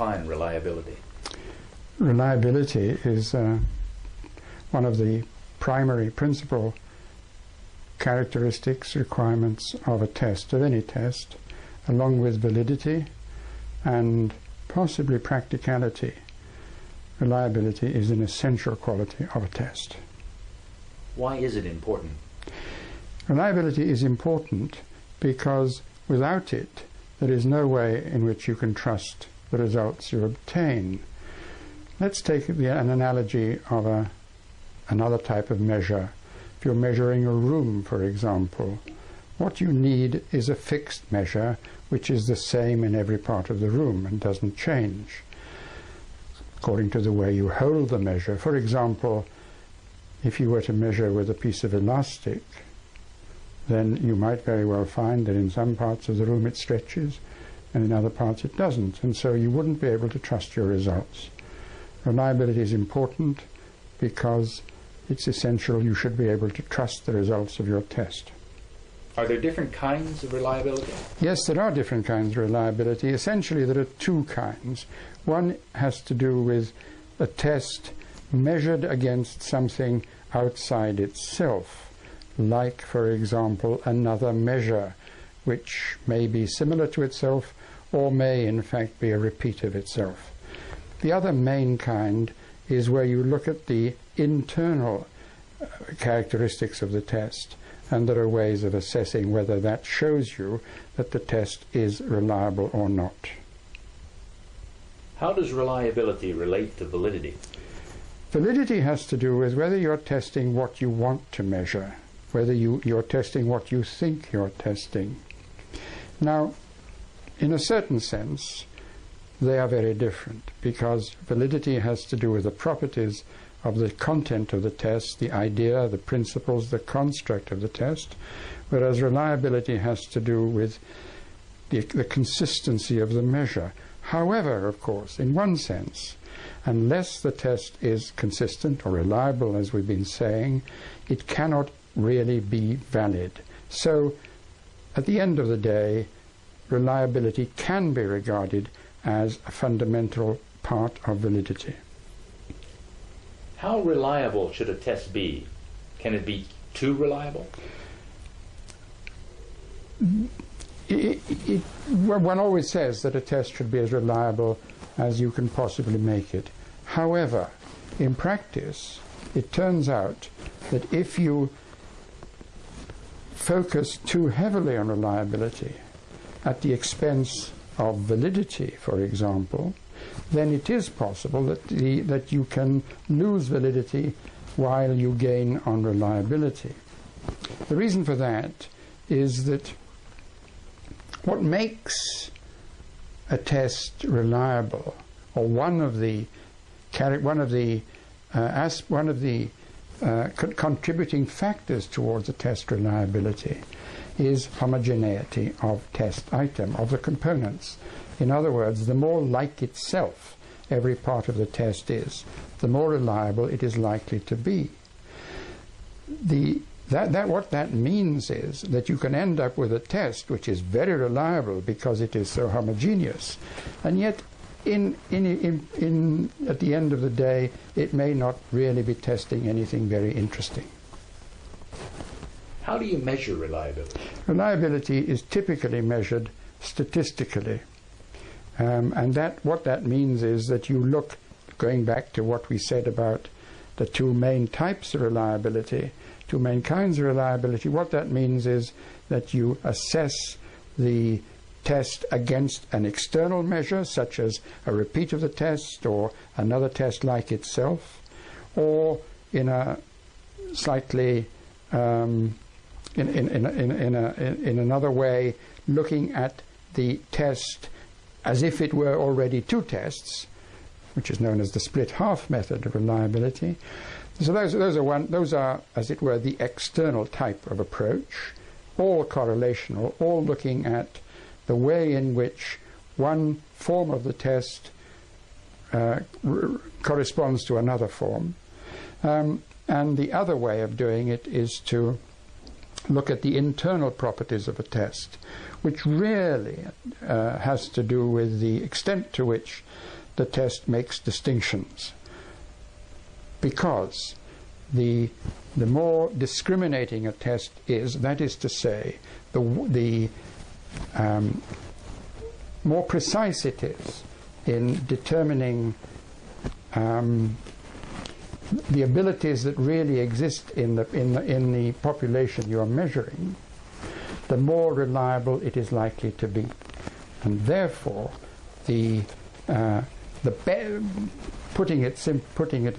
define reliability? Reliability is one of the primary principal characteristics, requirements of a test, of any test, along with validity and possibly practicality. Reliability is an essential quality of a test. Why is it important? Reliability is important because without it, there is no way in which you can trust the results you obtain. Let's take an analogy of another type of measure. If you're measuring a room, for example, what you need is a fixed measure which is the same in every part of the room and doesn't change according to the way you hold the measure. For example, if you were to measure with a piece of elastic, then you might very well find that in some parts of the room it stretches and in other parts it doesn't, and so you wouldn't be able to trust your results. Reliability is important because it's essential. You should be able to trust the results of your test. Are there different kinds of reliability? Yes, there are different kinds of reliability. Essentially, there are two kinds. One has to do with a test measured against something outside itself, like, for example, another measure, which may be similar to itself or may, in fact, be a repeat of itself. The other main kind is where you look at the internal characteristics of the test, and there are ways of assessing whether that shows you that the test is reliable or not. How does reliability relate to validity? Validity has to do with whether you're testing what you want to measure, whether you're testing what you think you're testing. Now, in a certain sense, they are very different, because validity has to do with the properties of the content of the test, the idea, the principles, the construct of the test, whereas reliability has to do with the consistency of the measure. However, of course, in one sense, unless the test is consistent or reliable, as we've been saying, it cannot really be valid. So, at the end of the day, reliability can be regarded as a fundamental part of validity. How reliable should a test be? Can it be too reliable? One always says that a test should be as reliable as you can possibly make it. However, in practice, it turns out that if you focus too heavily on reliability at the expense of validity, for example, then it is possible that you can lose validity while you gain on reliability. The reason for that is that what makes a test reliable, or one of the contributing factors towards a test reliability, is homogeneity of test item, of the components. In other words, the more like itself every part of the test is, the more reliable it is likely to be. What that means is that you can end up with a test which is very reliable because it is so homogeneous, and yet at the end of the day it may not really be testing anything very interesting. How do you measure reliability? Reliability is typically measured statistically. And what that means is that you look, going back to what we said about the two main types of reliability, two main kinds of reliability, what that means is that you assess the test against an external measure, such as a repeat of the test or another test like itself, or in a slightly in another way, looking at the test as if it were already two tests, which is known as the split half method of reliability. So those are, as it were, the external type of approach, all correlational, all looking at the way in which one form of the test corresponds to another form. And the other way of doing it is to look at the internal properties of a test, which really has to do with the extent to which the test makes distinctions, because the more discriminating a test is, that is to say, the more precise it is in determining the abilities that really exist in the population you are measuring, the more reliable it is likely to be. And therefore, putting it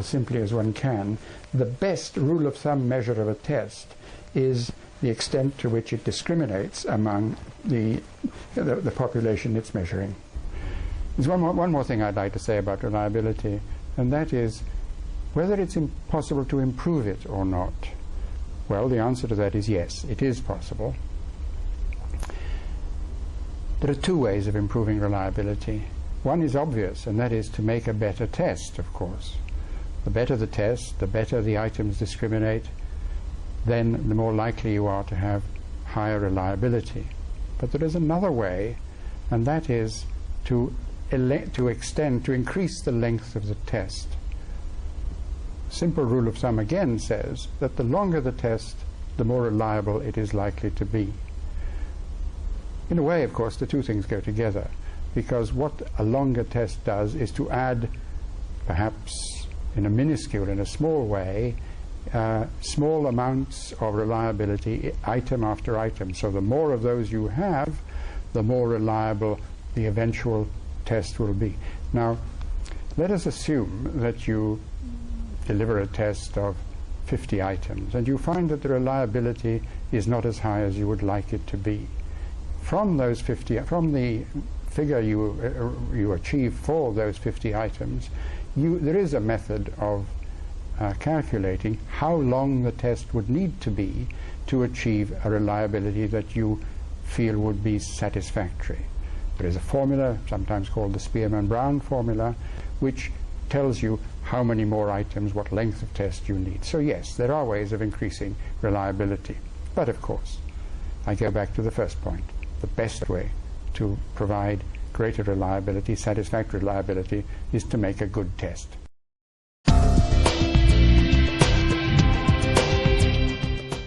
as simply as one can, the best rule of thumb measure of a test is the extent to which it discriminates among the population it's measuring. There's one more thing I'd like to say about reliability, and that is whether it's possible to improve it or not. Well, the answer to that is yes, it is possible. There are two ways of improving reliability. One is obvious, and that is to make a better test, of course. The better the test, the better the items discriminate, then the more likely you are to have higher reliability. But there is another way, and that is to increase the length of the test. Simple rule of thumb again says that the longer the test, the more reliable it is likely to be. In a way, of course, the two things go together, because what a longer test does is to add, perhaps in a small way, small amounts of reliability, item after item. So the more of those you have, the more reliable the eventual test will be. Now, let us assume that you deliver a test of 50 items, and you find that the reliability is not as high as you would like it to be. From those 50, from the figure you achieve for those 50 items, there is a method of calculating how long the test would need to be to achieve a reliability that you feel would be satisfactory. There is a formula, sometimes called the Spearman-Brown formula, which tells you how many more items, what length of test you need. So yes, there are ways of increasing reliability. But of course, I go back to the first point. The best way to provide greater reliability, satisfactory reliability, is to make a good test.